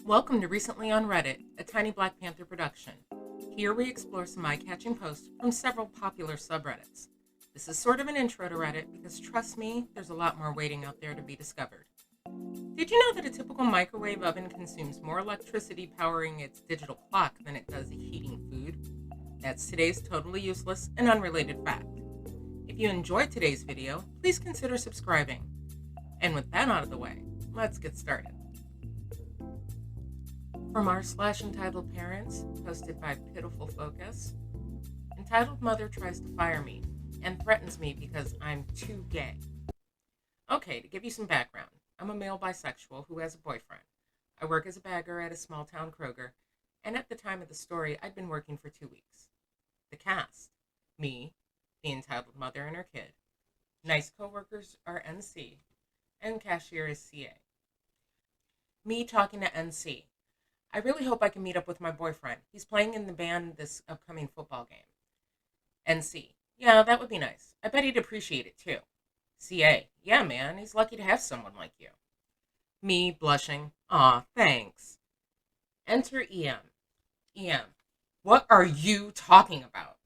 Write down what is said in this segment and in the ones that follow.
Welcome to Recently on Reddit, a tiny Black Panther production. Here we explore some eye-catching posts from several popular subreddits. This is sort of an intro to Reddit because trust me, there's a lot more waiting out there to be discovered. Did you know that a typical microwave oven consumes more electricity powering its digital clock than it does heating food? That's today's totally useless and unrelated fact. If you enjoyed today's video, please consider subscribing. And with that out of the way, let's get started. From r/entitledparents, posted by Pitiful-Focus. Entitled mother tries to fire me and threatens me because I'm too gay. Okay, to give you some background, I'm a male bisexual who has a boyfriend. I work as a bagger at a small town Kroger, and at the time of the story, I'd been working for 2 weeks. The cast: me, the entitled mother and her kid. Nice coworkers are NC, and cashier is CA. Me talking to NC. I really hope I can meet up with my boyfriend. He's playing in the band this upcoming football game. NC. Yeah, that would be nice. I bet he'd appreciate it too. CA. Yeah, man, he's lucky to have someone like you. Me, blushing. Aw, thanks. Enter EM. EM. What are you talking about?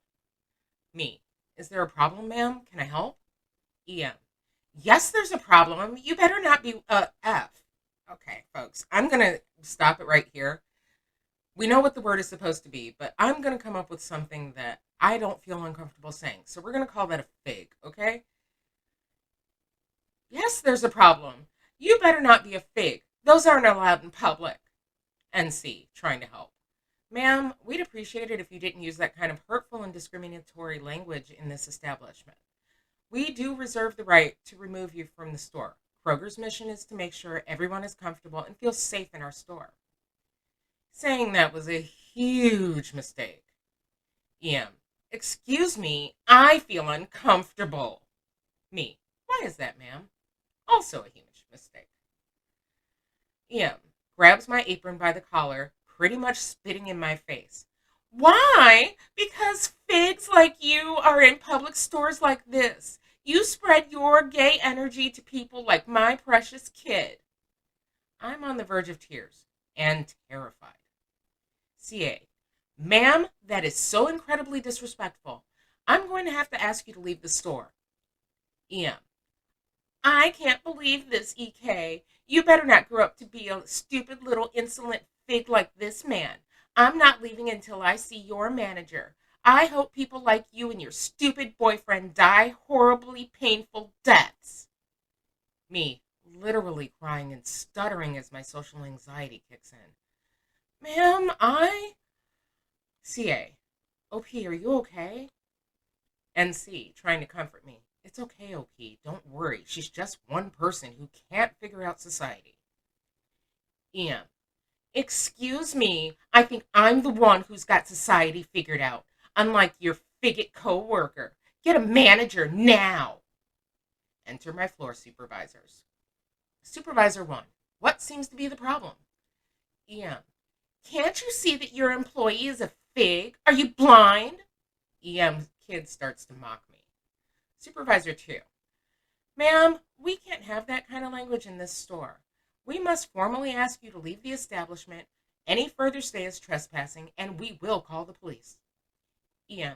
Me. Is there a problem, ma'am? Can I help? EM. Yes, there's a problem. You better not be F. Okay, folks, I'm going to stop it right here. We know what the word is supposed to be, but I'm going to come up with something that I don't feel uncomfortable saying. So we're going to call that a fig, okay? Yes, there's a problem. You better not be a fig. Those aren't allowed in public. NC, trying to help. Ma'am, we'd appreciate it if you didn't use that kind of hurtful and discriminatory language in this establishment. We do reserve the right to remove you from the store. Kroger's mission is to make sure everyone is comfortable and feels safe in our store. Saying that was a huge mistake. EM. Excuse me, I feel uncomfortable. Me. Why is that, ma'am? Also a huge mistake. EM. Grabs my apron by the collar, pretty much spitting in my face. Why? Because figs like you are in public stores like this. You spread your gay energy to people like my precious kid. I'm on the verge of tears and terrified. CA. Ma'am, that is so incredibly disrespectful. I'm going to have to ask you to leave the store. EM. I can't believe this, EK. You better not grow up to be a stupid little insolent fig like this man. I'm not leaving until I see your manager. I hope people like you and your stupid boyfriend die horribly painful deaths. Me, literally crying and stuttering as my social anxiety kicks in. Ma'am, CA. OP, are you okay? NC, trying to comfort me. It's okay, OP. Don't worry. She's just one person who can't figure out society. EM. Excuse me. I think I'm the one who's got society figured out. Unlike your figget co-worker. Get a manager now. Enter my floor supervisors. Supervisor 1. What seems to be the problem? EM. Can't you see that your employee is a fig? Are you blind? EM kid starts to mock me. Supervisor 2. Ma'am, we can't have that kind of language in this store. We must formally ask you to leave the establishment. Any further stay is trespassing, and we will call the police. EM.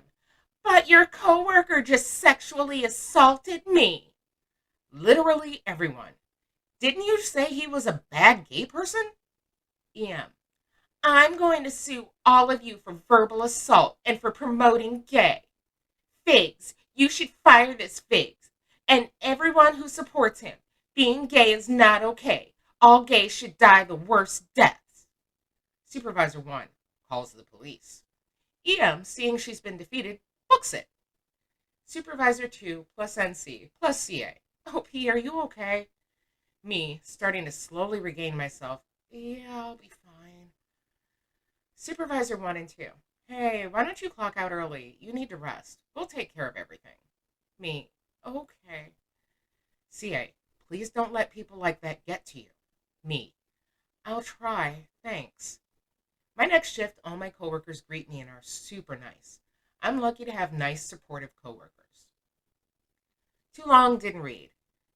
But your coworker just sexually assaulted me. Literally everyone. Didn't you say he was a bad gay person? EM. I'm going to sue all of you for verbal assault and for promoting gay. Figs, you should fire this figs. And everyone who supports him. Being gay is not okay. All gays should die the worst deaths. Supervisor 1 calls the police. EM, seeing she's been defeated, books it. Supervisor 2 plus NC plus CA. OP, are you okay? Me, starting to slowly regain myself. Yeah, I'll be fine. Supervisor 1 and 2. Hey, why don't you clock out early? You need to rest. We'll take care of everything. Me, okay. CA, please don't let people like that get to you. Me, I'll try, thanks. My next shift, all my coworkers greet me and are super nice. I'm lucky to have nice, supportive coworkers. Too long, didn't read.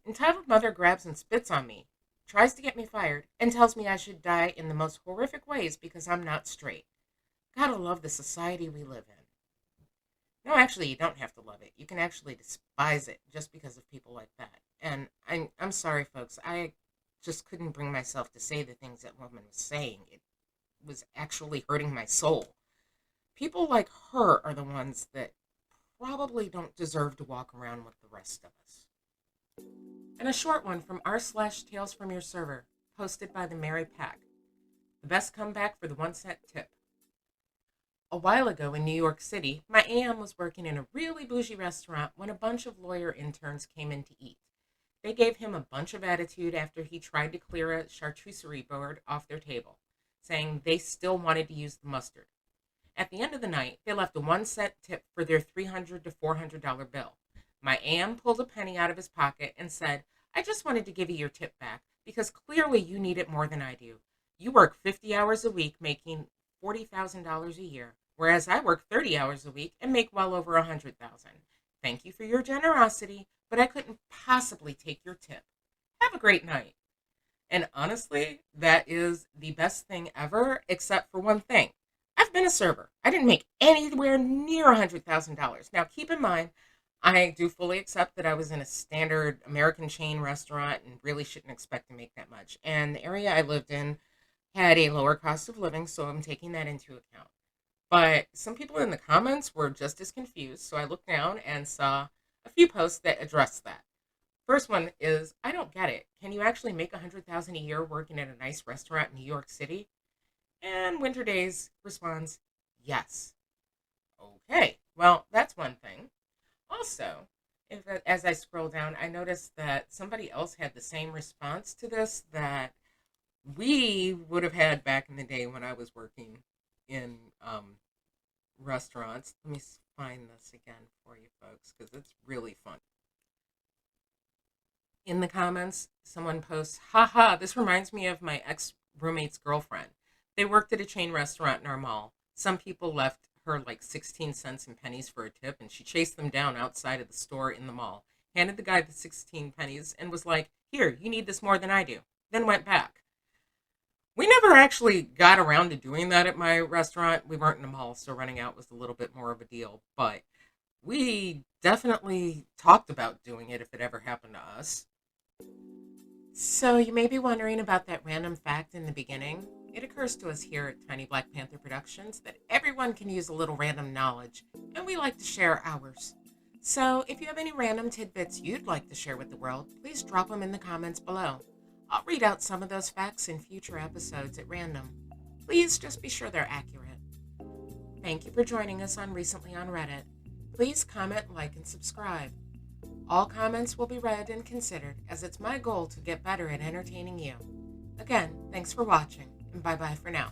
Entitled mother grabs and spits on me. tries to get me fired, and tells me I should die in the most horrific ways because I'm not straight. Gotta love the society we live in. No, actually, you don't have to love it. You can actually despise it just because of people like that. And I'm sorry, folks. I just couldn't bring myself to say the things that woman was saying. It was actually hurting my soul. People like her are the ones that probably don't deserve to walk around with the rest of us. And a short one from r/TalesFromYourServer, posted by themerrypaek. The best comeback for the 1 cent tip. A while ago in New York City, my AM was working in a really bougie restaurant when a bunch of lawyer interns came in to eat. They gave him a bunch of attitude after he tried to clear a charcuterie board off their table, saying they still wanted to use the mustard. At the end of the night, they left a 1 cent tip for their $300 to $400 bill. My AM pulled a penny out of his pocket and said, I just wanted to give you your tip back because clearly you need it more than I do. You work 50 hours a week making $40,000 a year, whereas I work 30 hours a week and make well over $100,000. Thank you for your generosity, but I couldn't possibly take your tip. Have a great night. And honestly, that is the best thing ever, except for one thing. I've been a server. I didn't make anywhere near $100,000. Now, keep in mind, I do fully accept that I was in a standard American chain restaurant and really shouldn't expect to make that much. And the area I lived in had a lower cost of living, so I'm taking that into account. But some people in the comments were just as confused, so I looked down and saw a few posts that addressed that. First one is, I don't get it. Can you actually make $100,000 a year working at a nice restaurant in New York City? And Winter Days responds, yes. Okay, well, that's one thing. Also, as I scroll down, I noticed that somebody else had the same response to this that we would have had back in the day when I was working in restaurants. Let me find this again for you folks because it's really fun. In the comments, someone posts, haha, this reminds me of my ex-roommate's girlfriend. They worked at a chain restaurant in our mall. Some people left her like 16 cents and pennies for a tip, and she chased them down outside of the store in the mall, handed the guy the 16 pennies, and was like, here, you need this more than I do, then went back. We never actually got around to doing that at my restaurant. We weren't in a mall, so running out was a little bit more of a deal, but we definitely talked about doing it if it ever happened to us. So you may be wondering about that random fact in the beginning. It occurs to us here at Tiny Black Panther Productions that everyone can use a little random knowledge, and we like to share ours. So if you have any random tidbits you'd like to share with the world, please drop them in the comments below. I'll read out some of those facts in future episodes at random. Please just be sure they're accurate. Thank you for joining us on Recently on Reddit. Please comment, like, and subscribe. All comments will be read and considered, as it's my goal to get better at entertaining you. Again, thanks for watching, and bye-bye for now.